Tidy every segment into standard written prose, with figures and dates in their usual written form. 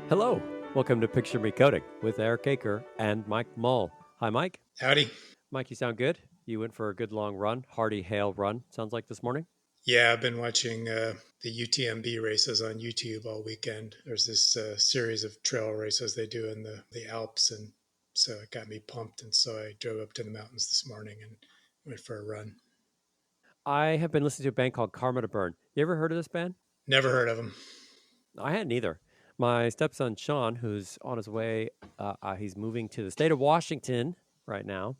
Hello, welcome to Picture Me Coding with Eric Aker and Mike Mull. Hi, Mike. Howdy. Mike, you sound good. You went for a good long run, hearty hail run, sounds like this morning. Yeah, I've been watching the UTMB races on YouTube all weekend. There's this series of trail races they do in the Alps, and so it got me pumped. And so I drove up to the mountains this morning and went for a run. I have been listening to a band called Karma to Burn. You ever heard of this band? Never heard of them. I hadn't either. My stepson, Sean, who's on his way, he's moving to the state of Washington right now.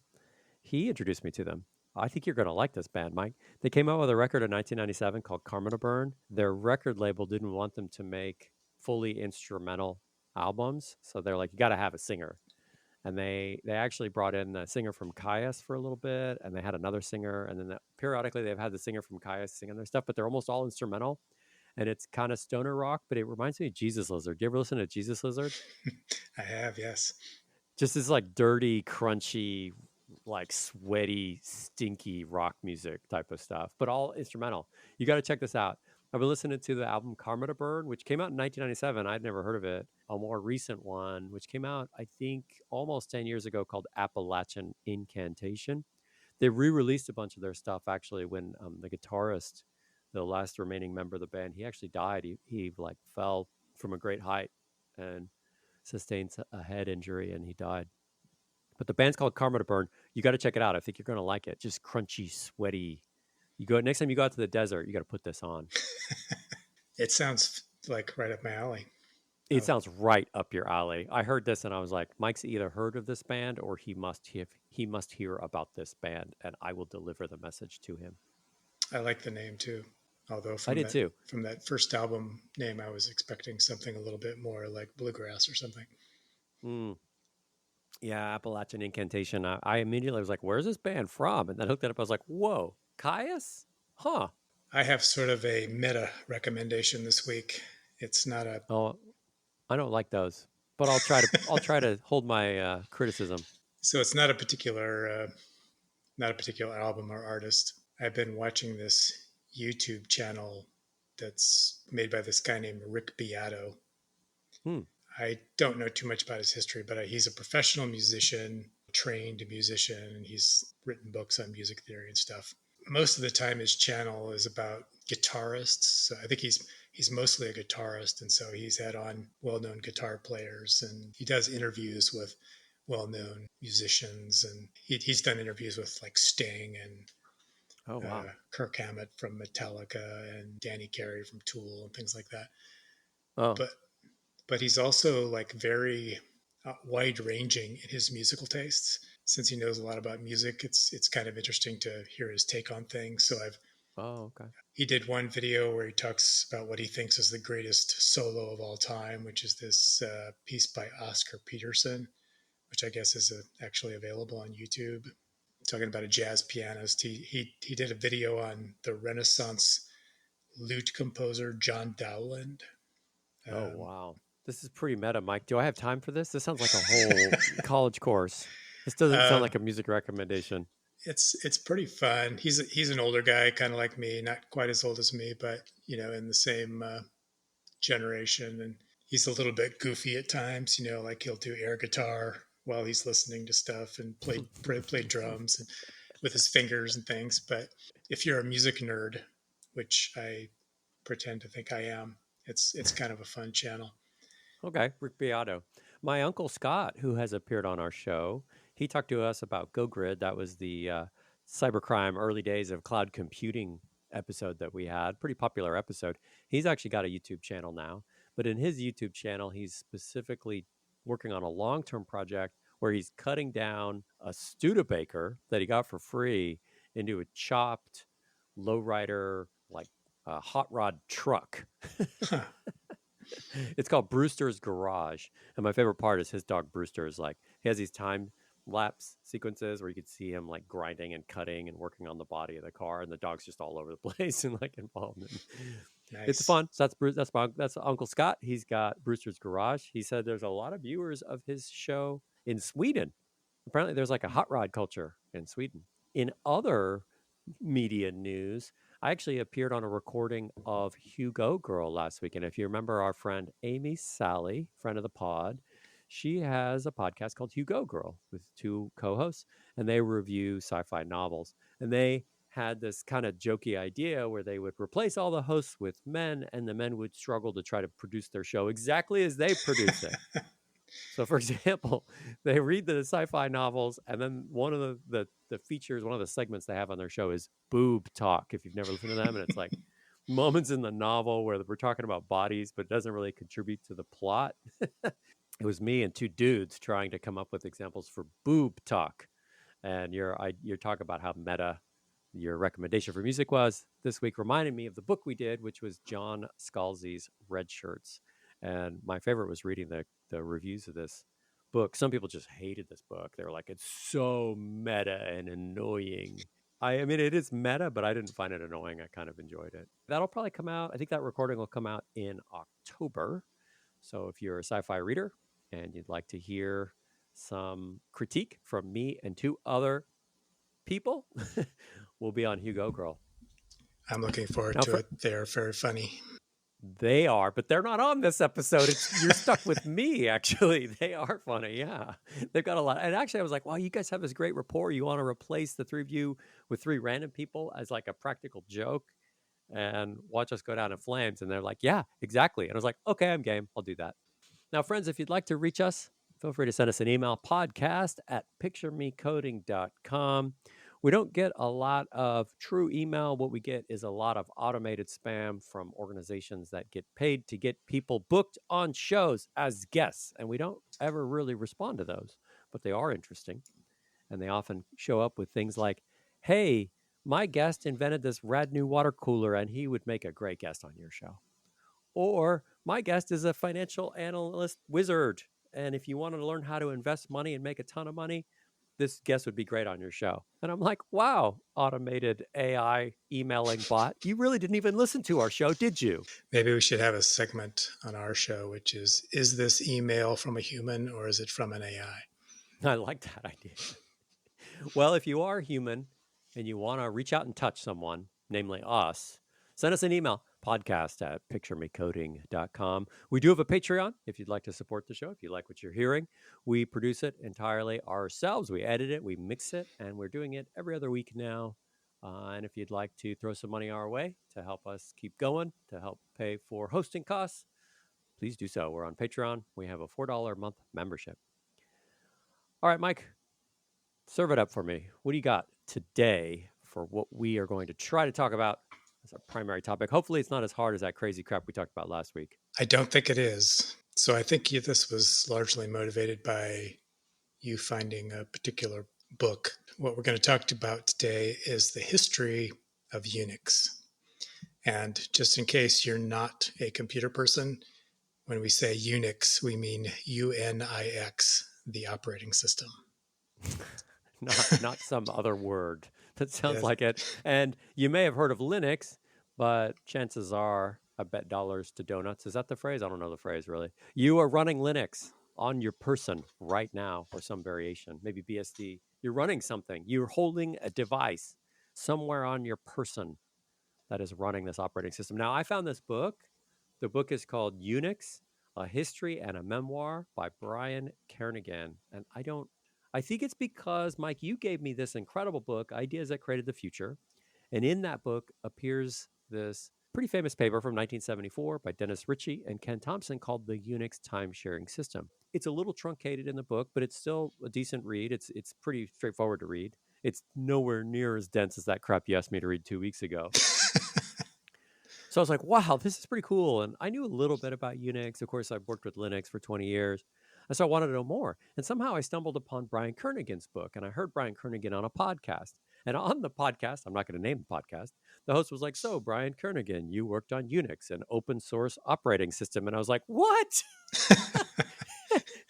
He introduced me to them. I think you're going to like this band, Mike. They came out with a record in 1997 called Karma to Burn. Their record label didn't want them to make fully instrumental albums, so they're like, you got to have a singer. And they actually brought in the singer from Caius for a little bit, and they had another singer, and then periodically they've had the singer from Caius singing their stuff, but they're almost all instrumental, and it's kind of stoner rock, but it reminds me of Jesus Lizard. Do you ever listen to Jesus Lizard? I have, yes. Just this like dirty, crunchy, like sweaty, stinky rock music type of stuff, but all instrumental. You got to check this out. I've been listening to the album Karma to Burn, which came out in 1997. I'd never heard of it. A more recent one, which came out, I think, almost 10 years ago, called Appalachian Incantation. They re-released a bunch of their stuff actually when the guitarist, the last remaining member of the band, he actually died. He like fell from a great height and sustained a head injury, and he died. But the band's called Karma to Burn. You got to check it out. I think you're going to like it. Just crunchy, sweaty. You go next time you go out to the desert, you got to put this on. It sounds like right up my alley. It Oh, sounds right up your alley. I heard this and I was like, Mike's either heard of this band or he must hear about this band, and I will deliver the message to him. I like the name too. Although I did too. from that first album name, I was expecting something a little bit more like bluegrass or something. Mm. Yeah, Appalachian Incantation. I immediately was like, where's this band from? And then I looked it up. I was like, whoa, Caius? Huh. I have sort of a meta recommendation this week. It's not a Oh, I don't like those, but I'll try to hold my criticism. so it's not a particular album or artist. I've been watching this YouTube channel that's made by this guy named Rick Beato. Hmm. I don't know too much about his history, but he's a professional musician, trained musician, and he's written books on music theory and stuff. Most of the time, his channel is about guitarists. So I think he's mostly a guitarist, and so he's had on well-known guitar players, and he does interviews with well-known musicians, and he's done interviews with like Sting and Oh wow. Kirk Hammett from Metallica and Danny Carey from Tool and things like that. Oh, But he's also like very wide ranging in his musical tastes. Since he knows a lot about music, it's kind of interesting to hear his take on things. So I've oh, okay. he did one video where he talks about what he thinks is the greatest solo of all time, which is this piece by Oscar Peterson, which I guess is actually available on YouTube. Talking about a jazz pianist, he did a video on the Renaissance lute composer John Dowland. Oh Um, wow. This is pretty meta, Mike. Do I have time for this? This sounds like a whole college course. This doesn't sound uh, like a music recommendation. it's pretty fun. He's an older guy, kind of like me, not quite as old as me, but in the same generation. And he's a little bit goofy at times. Like he'll do air guitar while he's listening to stuff and play drums and with his fingers and things. But if you're a music nerd, which I pretend to think I am, it's kind of a fun channel. Okay, Rick Beato. My uncle Scott, who has appeared on our show, he talked to us about GoGrid. That was the cybercrime early days of cloud computing episode that we had. Pretty popular episode. He's actually got a YouTube channel now, but in his YouTube channel, he's specifically working on a long-term project where he's cutting down a Studebaker that he got for free into a chopped lowrider, like a hot rod truck. Huh. It's called Brewster's Garage. And my favorite part is his dog Brewster is like, he has these time lapse sequences where you could see him like grinding and cutting and working on the body of the car, and the dog's just all over the place and like involved. It's Nice. fun. So that's Uncle Scott. He's got Brewster's Garage. He said there's a lot of viewers of his show in Sweden. Apparently there's like a hot rod culture in Sweden. In other media news, I actually appeared on a recording of Hugo Girl last week. And if you remember our friend Amy Sally, friend of the pod, she has a podcast called Hugo Girl with two co hosts, and they review sci fi novels. And they had this kind of jokey idea where they would replace all the hosts with men, and the men would struggle to try to produce their show exactly as they produce it. So, for example, they read the sci-fi novels, and then one of the features, one of the segments they have on their show is boob talk. If you've never listened to them, and it's like moments in the novel where we're talking about bodies, but it doesn't really contribute to the plot. It was me and two dudes trying to come up with examples for boob talk, and your talk about how meta your recommendation for music was this week reminded me of the book we did, which was John Scalzi's Red Shirts. And my favorite was reading the reviews of this book. Some people just hated this book. They were like, it's so meta and annoying. I mean, it is meta, but I didn't find it annoying. I kind of enjoyed it. That'll probably come out. I think that recording will come out in October. So if you're a sci fi reader and you'd like to hear some critique from me and two other people, will be on Hugo Girl. I'm looking forward Now, to it. They're very funny. they are, but they're not on this episode. You're stuck with me, actually. They are funny, yeah. They've got a lot. And actually, I was like, wow, you guys have this great rapport. You want to replace the three of you with three random people as like a practical joke and watch us go down in flames. And they're like, yeah, exactly. And I was like, okay, I'm game. I'll do that. Now, friends, if you'd like to reach us, feel free to send us an email, podcast@picturemecoding.com. We don't get a lot of true email. What we get is a lot of automated spam from organizations that get paid to get people booked on shows as guests. And we don't ever really respond to those, but they are interesting. And they often show up with things like, hey, my guest invented this rad new water cooler and he would make a great guest on your show. Or my guest is a financial analyst wizard. And if you wanted to learn how to invest money and make a ton of money, this guest would be great on your show. And I'm like, wow, automated AI emailing bot. You really didn't even listen to our show, did you? Maybe we should have a segment on our show, which is this email from a human or is it from an AI? I like that idea. Well, if you are human and you want to reach out and touch someone, namely us, send us an email, podcast@picturemecoding.com. We do have a Patreon if you'd like to support the show, if you like what you're hearing. We produce it entirely ourselves. We edit it, we mix it, and we're doing it every other week now. And if you'd like to throw some money our way to help us keep going, to help pay for hosting costs, please do so. We're on Patreon. We have a $4 a month membership. All right, Mike, serve it up for me. What do you got today for what we are going to try to talk about as our primary topic? Hopefully, it's not as hard as that crazy crap we talked about last week. I don't think it is. So I think this was largely motivated by you finding a particular book. What we're going to talk about today is the history of Unix. And just in case you're not a computer person, when we say Unix, we mean UNIX, the operating system. not some other word that sounds Yes. like it. And you may have heard of Linux, but chances are, I bet dollars to donuts. Is that the phrase? I don't know the phrase really. You are running Linux on your person right now, or some variation, maybe BSD. You're running something. You're holding a device somewhere on your person that is running this operating system. Now, I found this book. The book is called Unix, A History and a Memoir by Brian Kernighan. And I think it's because, Mike, you gave me this incredible book, Ideas That Created the Future. And in that book appears this pretty famous paper from 1974 by Dennis Ritchie and Ken Thompson called The Unix Time Sharing System. It's a little truncated in the book, but it's still a decent read. It's pretty straightforward to read. It's nowhere near as dense as that crap you asked me to read 2 weeks ago. So I was like, wow, this is pretty cool. And I knew a little bit about Unix. Of course, I've worked with Linux for 20 years. And so I wanted to know more. And somehow I stumbled upon Brian Kernighan's book, and I heard Brian Kernighan on a podcast. And on the podcast, I'm not going to name the podcast, the host was like, so Brian Kernighan, you worked on Unix, an open source operating system. And I was like, what?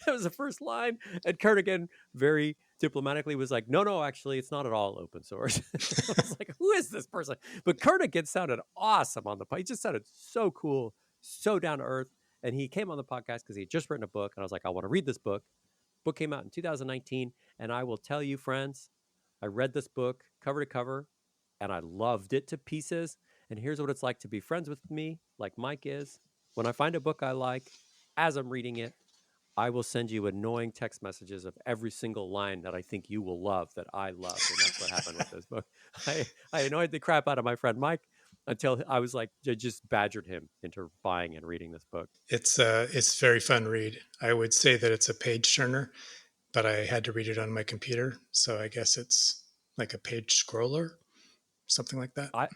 That was the first line. And Kernighan very diplomatically was like, no, actually, it's not at all open source. I was like, who is this person? But Kernighan sounded awesome on the podcast. He just sounded so cool, so down to earth. And he came on the podcast because he had just written a book. And I was like, I want to read this book. Book came out in 2019. And I will tell you, friends, I read this book cover to cover. and I loved it to pieces. And here's what it's like to be friends with me, like Mike is. When I find a book I like, as I'm reading it, I will send you annoying text messages of every single line that I think you will love that I loved. And that's what happened with this book. I annoyed the crap out of my friend Mike until I was like, I just badgered him into buying and reading this book. It's very fun read. I would say that it's a page turner, but I had to read it on my computer, so I guess it's like a page scroller, something like that. I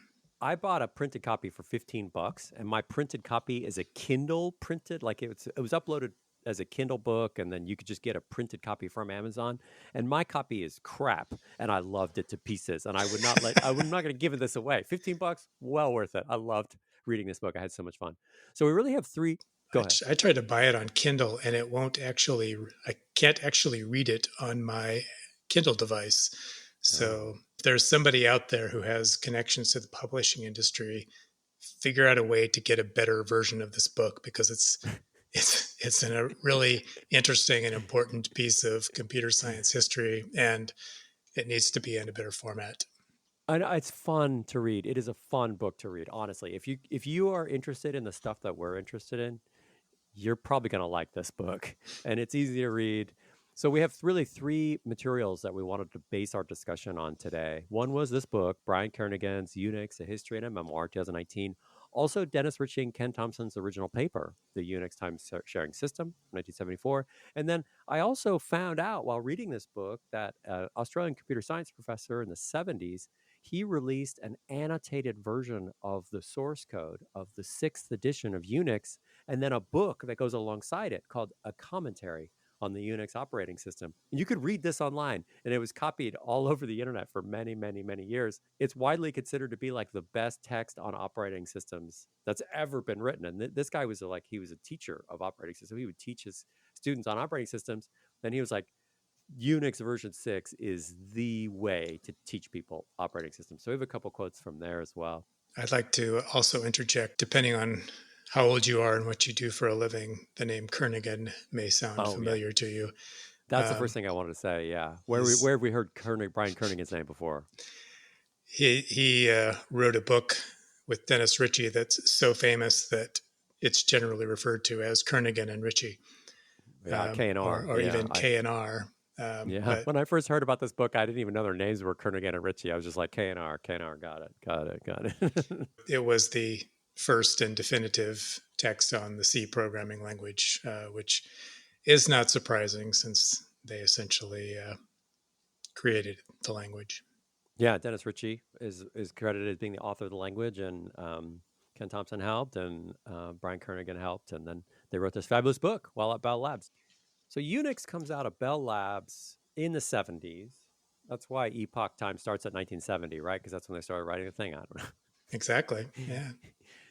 I bought a printed copy for $15, and my printed copy is a Kindle printed, like it was uploaded as a Kindle book, and then you could just get a printed copy from Amazon. And my copy is crap, and I loved it to pieces. And I'm not going to give this away. $15, well worth it. I loved reading this book. I had so much fun. So we really have three. Go ahead. I tried to buy it on Kindle, and it won't actually. I can't actually read it on my Kindle device. Oh. So if there's somebody out there who has connections to the publishing industry, figure out a way to get a better version of this book, because it's in a really interesting and important piece of computer science history, and it needs to be in a better format. I know it's fun to read. It is a fun book to read, honestly. If you are interested in the stuff that we're interested in, you're probably going to like this book. And it's easy to read. So we have really three materials that we wanted to base our discussion on today. One was this book, Brian Kernighan's Unix, A History and a Memoir, 2019. Also, Dennis Ritchie and Ken Thompson's original paper, The Unix Time Sharing System, 1974. And then I also found out while reading this book that an Australian computer science professor in the 70s, he released an annotated version of the source code of the sixth edition of Unix, and then a book that goes alongside it called A Commentary on the Unix operating system. And you could read this online, and it was copied all over the internet for many, many, many years. It's widely considered to be like the best text on operating systems that's ever been written. And this guy was he was a teacher of operating systems. He would teach his students on operating systems. And he was like, Unix version 6 is the way to teach people operating systems. So we have a couple quotes from there as well. I'd like to also interject, depending on how old you are and what you do for a living, the name Kernighan may sound Oh, yeah. familiar to you. That's the first Um, thing I wanted to say. Yeah. he's, Where have we heard Brian Kernighan's name before? he wrote a book with Dennis Ritchie that's so famous that it's generally referred to as Kernighan and Ritchie, Yeah. K and R. or Yeah. even K and R. Yeah. But When I first heard about this book, I didn't even know their names were Kernighan and Ritchie. I was just like, K and R, K and R. Got it. Got it. Got it. it was the first and definitive text on the C programming language, which is not surprising since they essentially created the language. Yeah. Dennis Ritchie is credited as being the author of the language, and Ken Thompson helped, and Brian Kernighan helped. And then they wrote this fabulous book while at Bell Labs. So Unix comes out of Bell Labs in the 70s. That's why Epoch Time starts at 1970, right? Because that's when they started writing the thing out. Exactly. Yeah.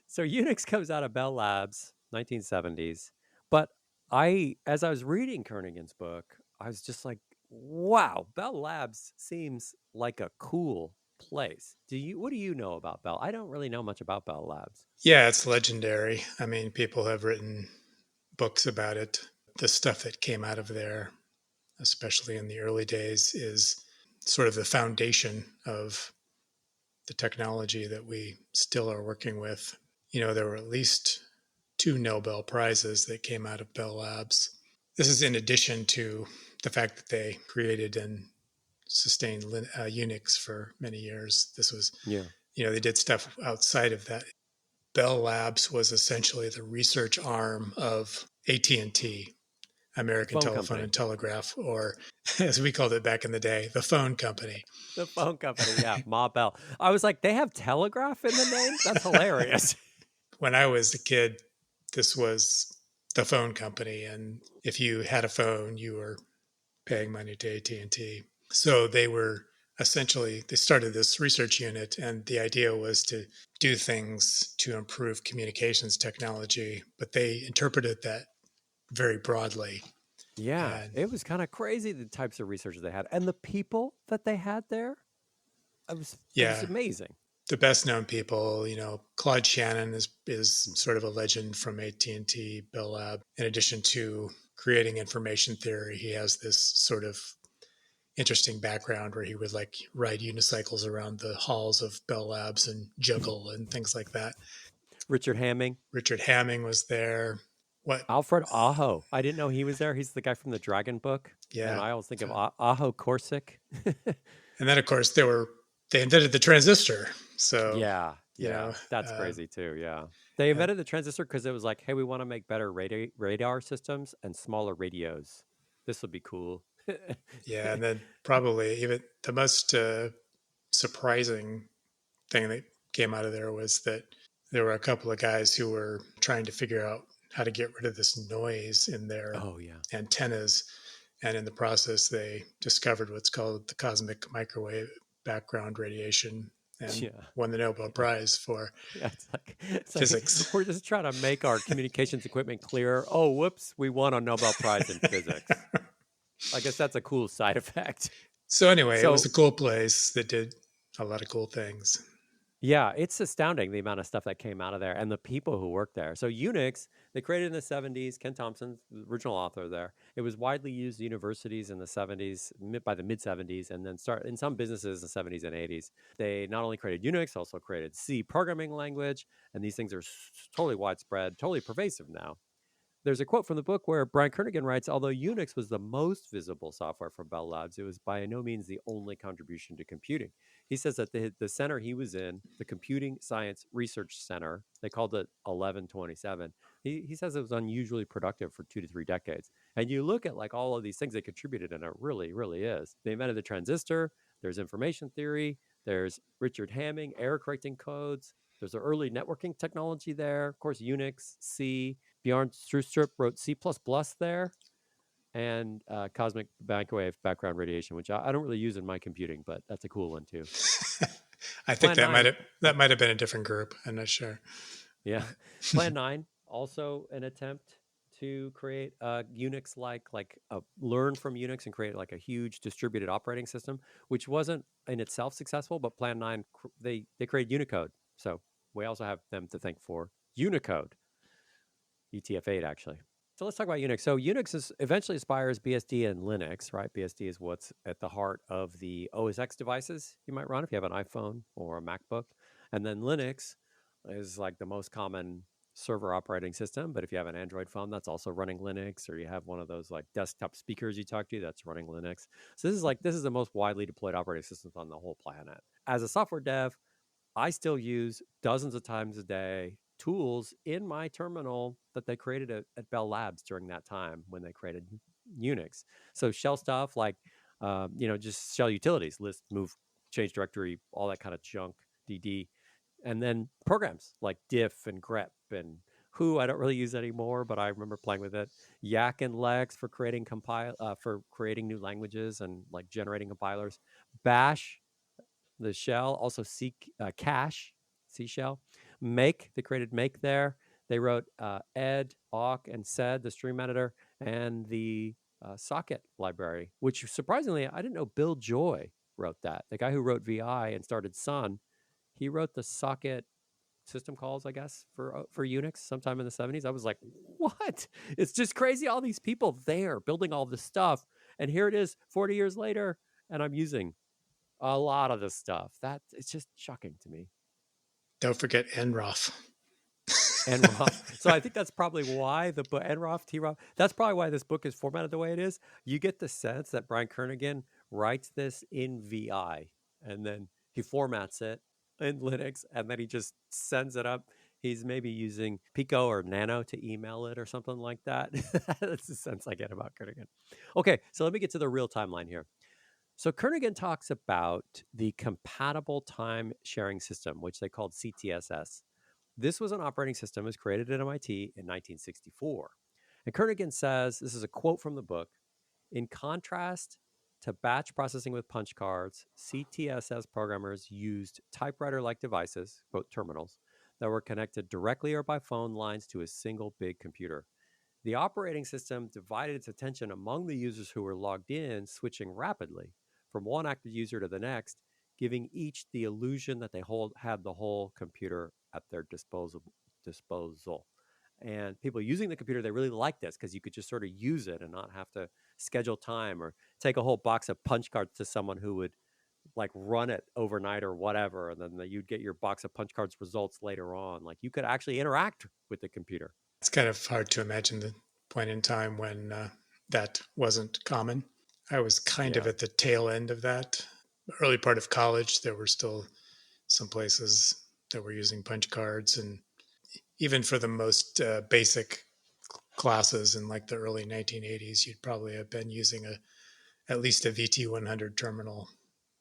So Unix comes out of Bell Labs, 1970s. But as I was reading Kernighan's book, I was just like, wow, Bell Labs seems like a cool place. What do you know about Bell? I don't really know much about Bell Labs. Yeah, it's legendary. I mean, people have written books about it. The stuff that came out of there, especially in the early days, is sort of the foundation of the technology that we still are working with. You know, there were at least two Nobel Prizes that came out of Bell Labs. This is in addition to the fact that they created and sustained Unix for many years. This was, Yeah. they did stuff outside of that. Bell Labs was essentially the research arm of AT&T, The American phone Telephone company. and Telegraph, or as we called it back in the day, the phone company. The phone company. Yeah. Ma Bell. I was like, they have telegraph in the name? That's hilarious. When I was a kid, this was the phone company, and if you had a phone, you were paying money to AT&T. So they started this research unit, and the idea was to do things to improve communications technology, but they interpreted that very broadly. Yeah, And it was kind of crazy the types of research they had and the people that they had there. It was yeah, amazing. the best known people, Claude Shannon is sort of a legend from AT&T Bell Lab. In addition to creating information theory, he has this sort of interesting background where he would like ride unicycles around the halls of Bell Labs and juggle and things like that. Richard Hamming, Richard Hamming was there. What? Alfred Aho. I didn't know he was there. He's the guy from the Dragon Book, and Yeah. I always think of So, Aho Corsic. and then of course they invented the transistor. So Yeah, you yeah, know, that's crazy too. Yeah, they and invented the transistor because it was like, hey, we want to make better radar systems and smaller radios. This will be cool. yeah, and then probably even the most surprising thing that came out of there was that there were a couple of guys who were trying to figure out how to get rid of this noise in their Oh yeah, antennas. And in the process, they discovered what's called the cosmic microwave background radiation and yeah, won the Nobel yeah. Prize for Yeah, it's like physics. we're just trying to make our communications equipment clearer. Oh, whoops, we won a Nobel Prize in physics. I guess that's a cool side effect. So, anyway, it was a So cool place that did a lot of cool things. yeah, it's astounding the amount of stuff that came out of there and the people who worked there. So Unix, they created in the 70s. Ken Thompson, the original author there. It was widely used in universities in the 70s, by the mid 70s, and then start in some businesses in the 70s and 80s. They not only created Unix, also created C programming language, and these things are totally widespread, totally pervasive now. There's a quote from the book where Brian Kernighan writes, although Unix was the most visible software from Bell Labs, it was by no means the only contribution to computing. He says that the center he was in, the Computing Science Research Center, they called it 1127. He says it was unusually productive for 2 to 3 decades. And you look at like all of these things they contributed, and it really, really is. They invented the transistor, there's information theory, there's Richard Hamming, error correcting codes, there's the early networking technology there, of course, Unix, C, Bjorn Strustrup wrote C++ there, and cosmic microwave background radiation, which I don't really use in my computing, but that's a cool one too. I think Plan 9, that might have been a different group. I'm not sure. yeah. Plan 9, also an attempt to create a Unix like learn from Unix and create like a huge distributed operating system, which wasn't in itself successful, but Plan 9, they created Unicode. So we also have them to thank for Unicode, UTF-8 actually. So let's talk about Unix. So Unix is eventually inspires BSD and Linux, right? BSD is what's at the heart of the OS X devices you might run if you have an iPhone or a MacBook. And then Linux is like the most common server operating system. But if you have an Android phone, that's also running Linux, or you have one of those like desktop speakers you talk to, that's running Linux. So this is the most widely deployed operating systems on the whole planet. As a software dev, I still use dozens of times a day tools in my terminal that they created at Bell Labs during that time when they created Unix. So shell stuff like, just shell utilities, list, move, change directory, all that kind of junk, DD, and then programs like diff and grep and who I don't really use anymore, but I remember playing with it. Yak and Lex for creating new languages and like generating compilers. Bash, the shell, also cache, C shell. Make, they created Make there. They wrote ed, awk, and sed, the stream editor, and the socket library, which surprisingly, I didn't know Bill Joy wrote that. The guy who wrote VI and started Sun, he wrote the socket system calls, I guess, for Unix sometime in the 70s. I was like, what? It's just crazy. All these people there building all this stuff. And here it is 40 years later, and I'm using a lot of the stuff. That it's just shocking to me. Don't forget Enroth. Enroth. So I think that's probably why the book Enroth, T-Roth, that's probably why this book is formatted the way it is. You get the sense that Brian Kernighan writes this in VI and then he formats it in Linux and then he just sends it up. He's maybe using Pico or Nano to email it or something like that. That's the sense I get about Kernighan. Okay, so let me get to the real timeline here. So Kernighan talks about the compatible time sharing system, which they called CTSS. This was an operating system that was created at MIT in 1964. And Kernighan says, this is a quote from the book, in contrast to batch processing with punch cards, CTSS programmers used typewriter-like devices, quote terminals, that were connected directly or by phone lines to a single big computer. The operating system divided its attention among the users who were logged in, switching rapidly from one active user to the next, giving each the illusion that they had the whole computer at their disposal. And people using the computer, they really liked this because you could just sort of use it and not have to schedule time or take a whole box of punch cards to someone who would like run it overnight or whatever, and then you'd get your box of punch cards results later on. Like you could actually interact with the computer. It's kind of hard to imagine the point in time when that wasn't common. I was kind of Yeah. at the tail end of that. Early part of college, there were still some places that were using punch cards, and even for the most basic classes in like the early 1980s, you'd probably have been using at least a VT100 terminal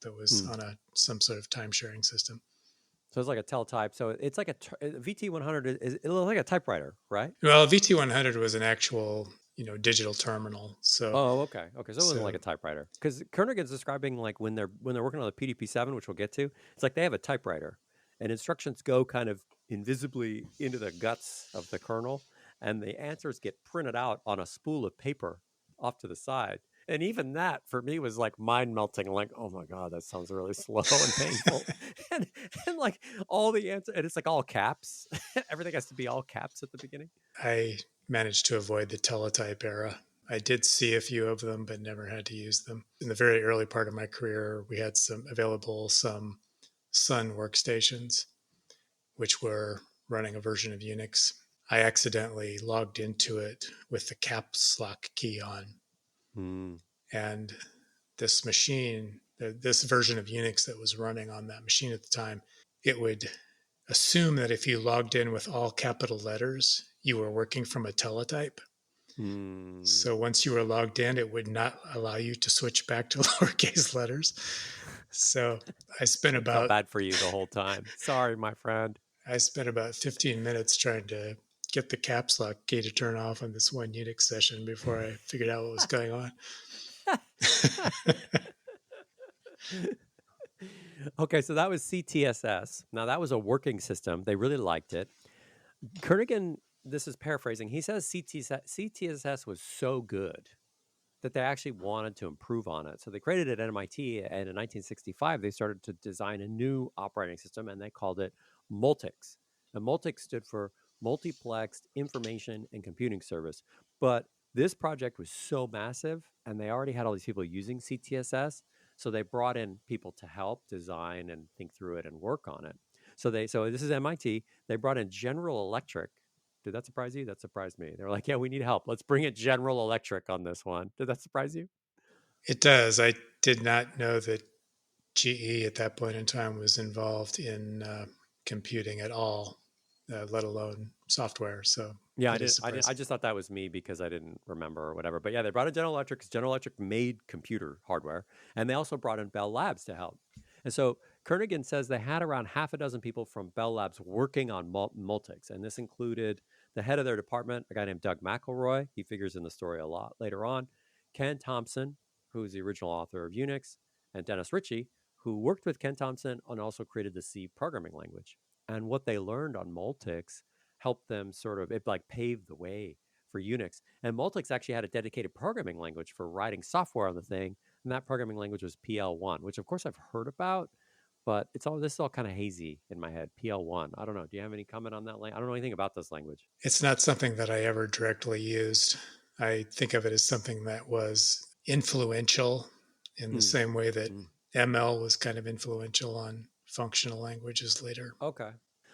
that was Hmm. on some sort of time sharing system. So it's like a teletype. So it's like a VT100 is it looks like a typewriter, right? Well, VT100 was an actual, digital terminal. So, Oh, okay, okay. So it wasn't like so a typewriter because Kernighan's describing like when they're working on the PDP-7, which we'll get to. It's like they have a typewriter, and instructions go kind of invisibly into the guts of the kernel, and the answers get printed out on a spool of paper off to the side. And even that for me was like mind melting. Like, oh my god, that sounds really slow and painful. and and like all the answer, and it's like all caps. Everything has to be all caps at the beginning. I managed to avoid the teletype era. I did see a few of them, but never had to use them. In the very early part of my career, we had some Sun workstations, which were running a version of Unix. I accidentally logged into it with the caps lock key on. Hmm. And this machine, this version of Unix that was running on that machine at the time, it would assume that if you logged in with all capital letters, you were working from a teletype. Hmm. So once you were logged in, it would not allow you to switch back to lowercase letters. So I spent I felt about bad for you the whole time. Sorry, my friend. I spent about 15 minutes trying to get the caps lock key to turn off on this one Unix session before I figured out what was going on. Okay, so that was CTSS. Now that was a working system. They really liked it. Kernighan, this is paraphrasing. He says CTSS was so good that they actually wanted to improve on it. So they created it at MIT, and in 1965 they started to design a new operating system, and they called it Multics. And Multics stood for Multiplexed Information and Computing Service. But this project was so massive, and they already had all these people using CTSS, so they brought in people to help design and think through it and work on it. So this is MIT. They brought in General Electric. Did that surprise you? That surprised me. They were like, "Yeah, we need help. Let's bring in General Electric on this one." Did that surprise you? It does. I did not know that GE at that point in time was involved in computing at all, let alone software. So Yeah, I that is didn't. I didn't. I surprising. just thought that was me because I didn't remember or whatever. But yeah, they brought in General Electric because General Electric made computer hardware, and they also brought in Bell Labs to help. And so Kernighan says they had around half a dozen people from Bell Labs working on Multics, and this included the head of their department, a guy named Doug McElroy. He figures in the story a lot later on. Ken Thompson, who is the original author of Unix, and Dennis Ritchie, who worked with Ken Thompson and also created the C programming language. And what they learned on Multics helped them sort of, it like paved the way for Unix. And Multics actually had a dedicated programming language for writing software on the thing. And that programming language was PL1, which of course I've heard about, but this is all kind of hazy in my head. PL1. I don't know. Do you have any comment on that? I don't know anything about this language. It's not something that I ever directly used. I think of it as something that was influential in the Mm, same way that mm. ML was kind of influential on functional languages later. Okay.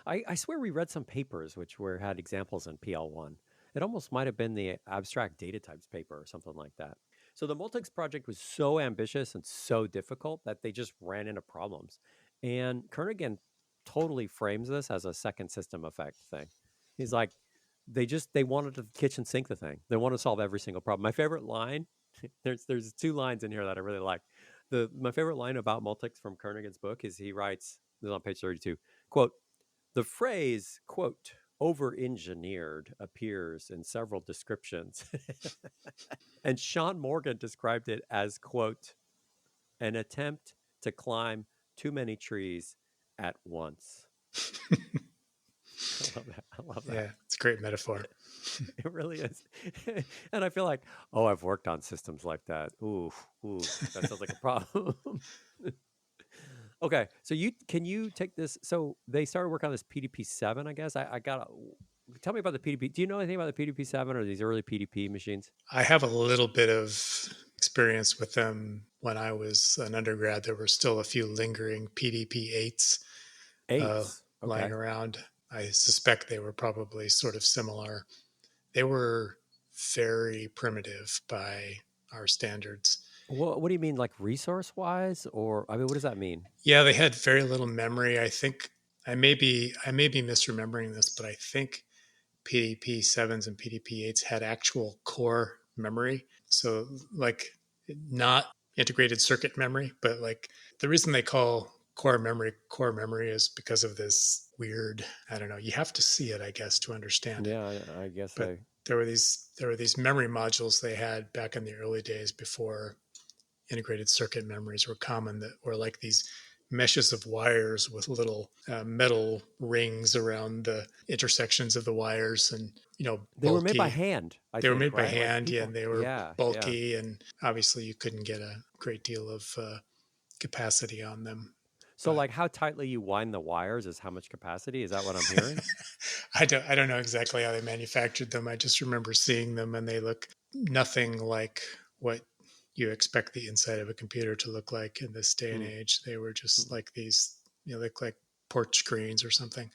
I swear we read some papers which had examples in PL1. It almost might have been the abstract data types paper or something like that. So the Multics project was so ambitious and so difficult that they just ran into problems. And Kernighan totally frames this as a second system effect thing. He's like, they wanted to kitchen sink the thing. They want to solve every single problem. My favorite line, there's two lines in here that I really like. My favorite line about Multics from Kernighan's book is he writes, this is on page 32, quote, the phrase, quote, over engineered appears in several descriptions. And Sean Morgan described it as, quote, an attempt to climb too many trees at once. I love that. I love that. Yeah, it's a great metaphor. It really is. And I feel like, oh, I've worked on systems like that. Ooh, ooh, that sounds like a problem. Okay, so can you take this? So they started working on this PDP-7, I guess. I got tell me about the PDP. Do you know anything about the PDP-7 or these early PDP machines? I have a little bit of experience with them when I was an undergrad. There were still a few lingering PDP-8s uh, Eights. lying Okay. around. I suspect they were probably sort of similar. They were very primitive by our standards. What do you mean, like resource wise, or I mean, what does that mean? Yeah, they had very little memory. I think I may be misremembering this, but I think PDP sevens and PDP eights had actual core memory. So like not integrated circuit memory, but like the reason they call core memory is because of this weird, I don't know, you have to see it, I guess, to understand it. Yeah, I guess But I. there were these memory modules they had back in the early days before integrated circuit memories were common, that were like these meshes of wires with little metal rings around the intersections of the wires, and They were made by bulky. hand, I They were think, made by right? Like hand, yeah, people. and they were Yeah, yeah. bulky, and obviously you couldn't get a great deal of capacity on them. So, But like, how tightly you wind the wires is how much capacity. Is that what I'm hearing? I don't know exactly how they manufactured them. I just remember seeing them, and they look nothing like what you expect the inside of a computer to look like in this day and Hmm. age. They were just Hmm. like these, look like porch screens or something.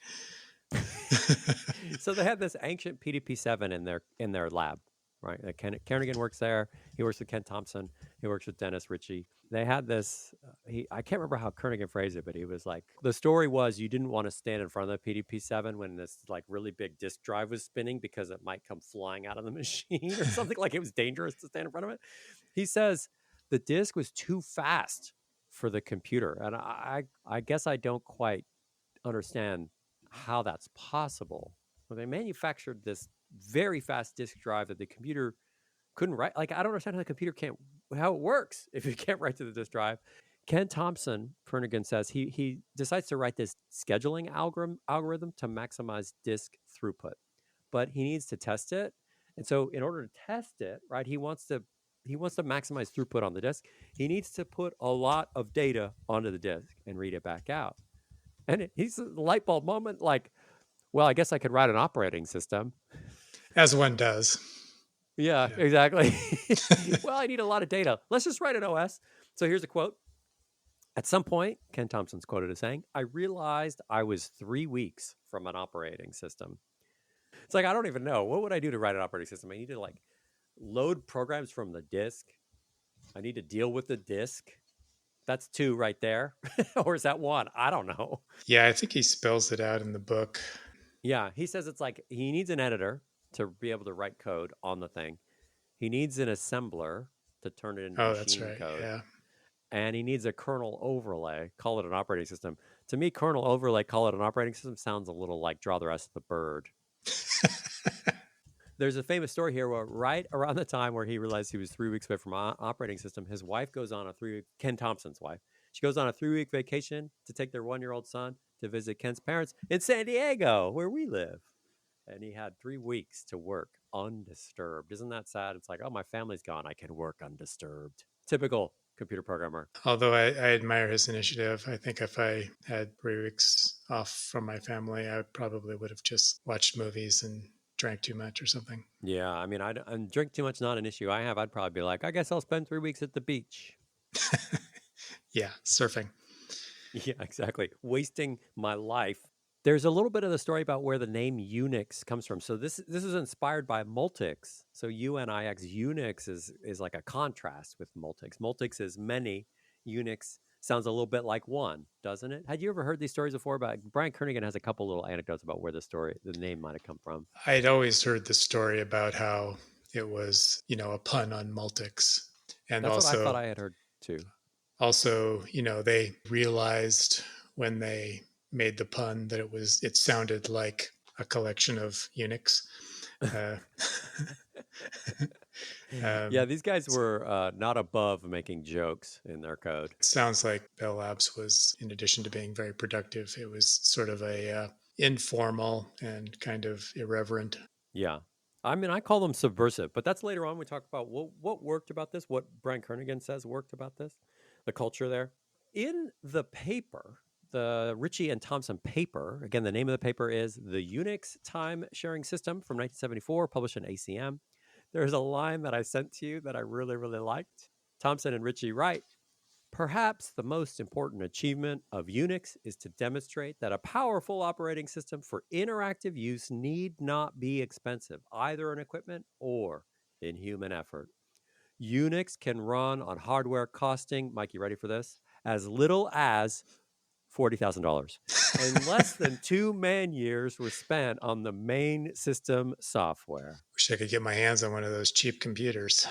So they had this ancient PDP-7 in their lab, right? Kernigan works there. He works with Ken Thompson. He works with Dennis Ritchie. They had this. I can't remember how Kernigan phrased it, but he was like, the story was you didn't want to stand in front of the PDP-7 when this like really big disk drive was spinning because it might come flying out of the machine or something. Like it was dangerous to stand in front of it. He says the disk was too fast for the computer, and I guess I don't quite understand how that's possible. Well, they manufactured this very fast disk drive that the computer couldn't write. Like, I don't understand how the computer can't, how it works if you can't write to the disk drive. Ken Thompson, Kernighan says he decides to write this scheduling algorithm to maximize disk throughput, but he needs to test it. And so, in order to test it, right, he wants to maximize throughput on the disk. He needs to put a lot of data onto the disk and read it back out. And he's a light bulb moment, like, well, I guess I could write an operating system. As one does. Yeah, Yeah. exactly. Well, I need a lot of data. Let's just write an OS. So here's a quote. At some point, Ken Thompson's quoted as saying, I realized I was 3 weeks from an operating system. It's like, I don't even know. What would I do to write an operating system? I need to like load programs from the disk. I need to deal with the disk. That's two right there. Or is that one? I don't know. Yeah, I think he spells it out in the book. Yeah, he says it's like he needs an editor to be able to write code on the thing. He needs an assembler to turn it into Oh, that's machine right. code. Yeah. And he needs a kernel overlay, call it an operating system. To me, kernel overlay, call it an operating system sounds a little like draw the rest of the bird. There's a famous story here where right around the time where he realized he was 3 weeks away from an operating system, his wife goes on a 3 week, Ken Thompson's wife, she goes on a 3 week vacation to take their 1 year old son to visit Ken's parents in San Diego, where we live. And he had 3 weeks to work undisturbed. Isn't that sad? It's like, oh, my family's gone. I can work undisturbed. Typical computer programmer. Although I admire his initiative. I think if I had 3 weeks off from my family, I probably would have just watched movies and drank too much or something. Yeah, I mean, and drink too much not an issue I have. I'd probably be like, I guess I'll spend 3 weeks at the beach. Yeah, surfing. Yeah, exactly. Wasting my life. There's a little bit of the story about where the name Unix comes from. So this is inspired by Multics. So UNIX, Unix is like a contrast with Multics. Multics is many. Unix sounds a little bit like one, doesn't it? Had you ever heard these stories before? About Brian Kernighan has a couple little anecdotes about where the name might have come from. I'd always heard the story about how it was, a pun on Multics. And That's what I thought I had heard too. they realized when they made the pun that it sounded like a collection of Unix. Uh, Yeah, um, these guys were not above making jokes in their code. it sounds like Bell Labs was, in addition to being very productive, it was sort of a informal and kind of irreverent. Yeah. I mean, I call them subversive, but that's later on. We talk about what worked about this, what Brian Kernighan says worked about this, the culture there. In the paper, the Ritchie and Thompson paper, again, the name of the paper is The Unix Time Sharing System from 1974, published in ACM. There's a line that I sent to you that I really, really liked. Thompson and Ritchie write, perhaps the most important achievement of Unix is to demonstrate that a powerful operating system for interactive use need not be expensive, either in equipment or in human effort. Unix can run on hardware costing, Mike, you ready for this? As little as $40,000. And less than 2 man-years were spent on the main system software. Wish I could get my hands on one of those cheap computers.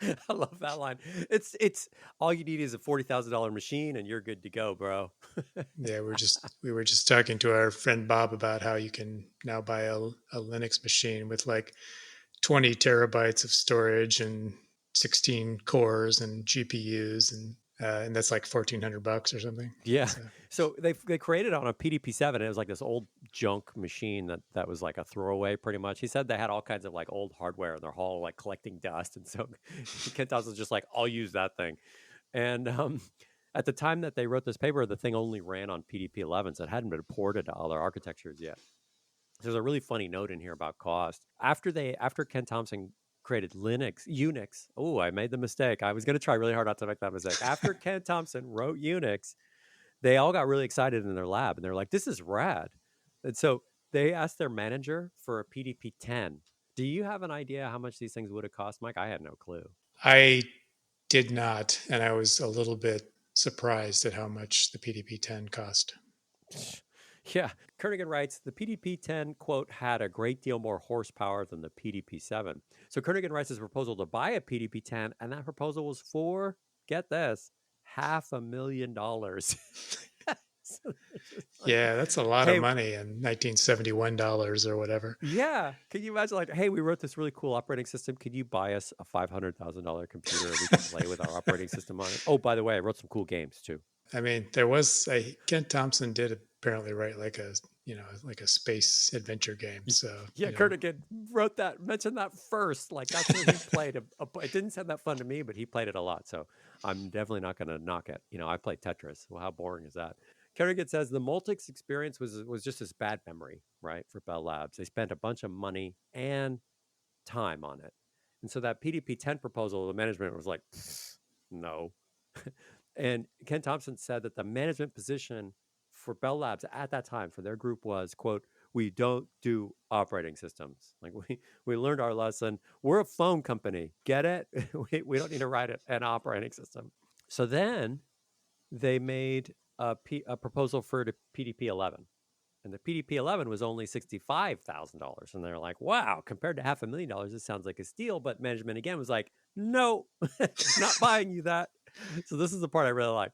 I love that line. It's all you need is a $40,000 machine and you're good to go, bro. Yeah, we were just talking to our friend Bob about how you can now buy a Linux machine with like 20 terabytes of storage and 16 cores and GPUs, and that's like $1,400 or something. Yeah. So So they created on a PDP-7. It was like this old junk machine that was like a throwaway, pretty much. He said they had all kinds of like old hardware in their hall, like collecting dust, and so Kent was just like, "I'll use that thing." And at the time that they wrote this paper, the thing only ran on PDP-11, so it hadn't been ported to other architectures yet. There's a really funny note in here about cost. After Ken Thompson created Unix. Oh, I made the mistake. I was going to try really hard not to make that mistake. After Ken Thompson wrote Unix, they all got really excited in their lab and they're like, this is rad. And so they asked their manager for a PDP-10. Do you have an idea how much these things would have cost, Mike? I had no clue. I did not, and I was a little bit surprised at how much the PDP-10 cost. Yeah, Kernigan writes, the PDP-10, quote, had a great deal more horsepower than the PDP-7. So Kernigan writes his proposal to buy a PDP-10, and that proposal was for, get this, $500,000. So like, Yeah, that's a lot of hey, money in 1971 dollars or whatever. yeah, can you imagine like, hey, we wrote this really cool operating system. Could you buy us a $500,000 computer and we can play with our operating system on it? Oh, by the way, I wrote some cool games too. I mean, Kent Thompson did apparently write like a space adventure game. So Yeah, Kernigan wrote that, mentioned that first. Like that's what he played. It didn't sound that fun to me, but he played it a lot. So I'm definitely not going to knock it. I played Tetris. Well, how boring is that? Kernigan says the Multics experience was just this bad memory, right, for Bell Labs. They spent a bunch of money and time on it. And so that PDP-10 proposal, the management was like, no. And Ken Thompson said that the management position for Bell Labs at that time for their group was, quote, we don't do operating systems. Like we learned our lesson. We're a phone company. Get it? we don't need to write an operating system. So then they made a proposal for the PDP-11. And the PDP-11 was only $65,000. And they're like, wow, compared to $500,000, this sounds like a steal. But management again was like, no, not buying you that. So this is the part I really like.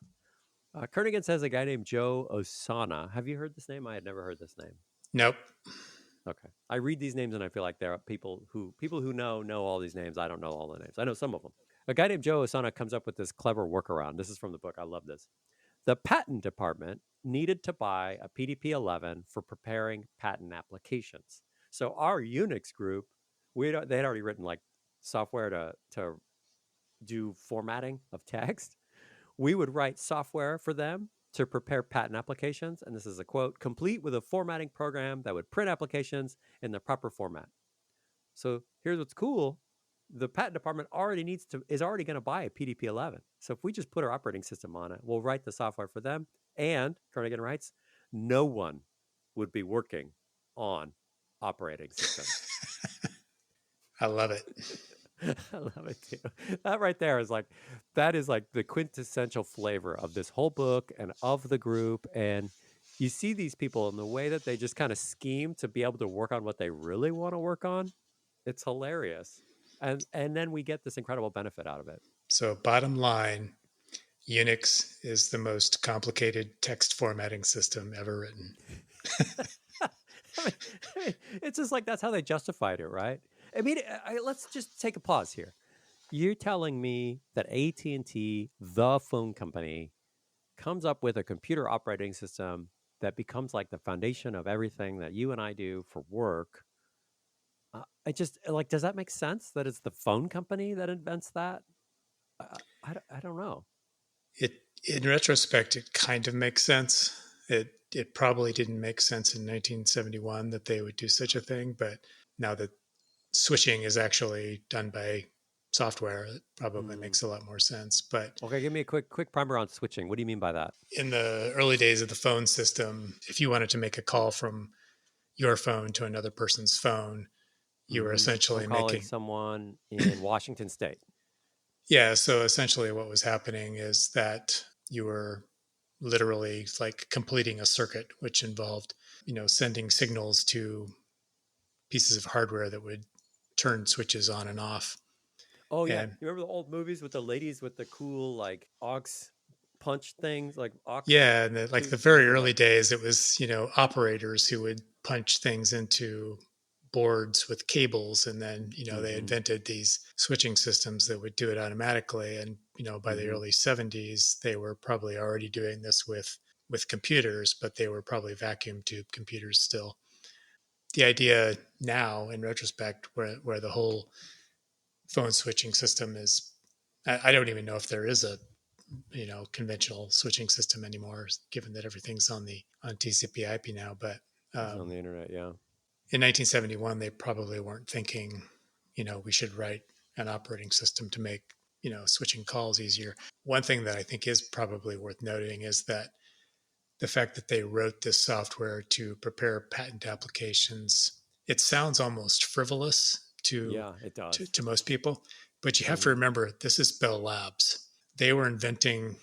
Kernigan says a guy named Joe Osana. Have you heard this name? I had never heard this name. Nope. Okay. I read these names and I feel like there are people who know all these names. I don't know all the names. I know some of them. A guy named Joe Osana comes up with this clever workaround. This is from the book. I love this. The patent department needed to buy a PDP-11 for preparing patent applications. So our Unix group, they had already written like software to do formatting of text. We would write software for them to prepare patent applications. And this is a quote, complete with a formatting program that would print applications in the proper format. So here's what's cool. The patent department is already going to buy a PDP-11. So if we just put our operating system on it, we'll write the software for them. And Kernigan writes, no one would be working on operating systems. I love it. I love it too. That right there is like, that is like the quintessential flavor of this whole book and of the group. And you see these people in the way that they just kind of scheme to be able to work on what they really want to work on. It's hilarious. And then we get this incredible benefit out of it. So bottom line, Unix is the most complicated text formatting system ever written. I mean, it's just like that's how they justified it, right? I mean, let's just take a pause here. You're telling me that AT&T, the phone company, comes up with a computer operating system that becomes like the foundation of everything that you and I do for work. I just like, does that make sense that it's the phone company that invents that? I don't know. In retrospect, it kind of makes sense. It probably didn't make sense in 1971 that they would do such a thing, but now that switching is actually done by software, it probably Mm. makes a lot more sense. But Okay, give me a quick primer on switching. What do you mean by that? in the early days of the phone system, if you wanted to make a call from your phone to another person's phone, you were Mm-hmm. I'm essentially calling making, someone in Washington State. yeah. So essentially, what was happening is that you were literally like completing a circuit, which involved, sending signals to pieces of hardware that would turn switches on and off. Oh yeah, And you remember the old movies with the ladies with the cool like aux punch things, like aux yeah, and like the tubes? very Remember early like days, it was, operators who would punch things into boards with cables. And then, they mm-hmm, invented these switching systems that would do it automatically. And, by the mm-hmm. early 70s, they were probably already doing this with computers, but they were probably vacuum tube computers still. The idea now, in retrospect, where the whole phone switching system is, I don't even know if there is a conventional switching system anymore, given that everything's on TCP/IP now. But It's on um, the internet, yeah. in 1971, they probably weren't thinking, we should write an operating system to make switching calls easier. One thing that I think is probably worth noting is that the fact that they wrote this software to prepare patent applications, it sounds almost frivolous to Yeah, it to, does. to most people, but you have to Mm-hmm. remember this is Bell Labs. They were inventing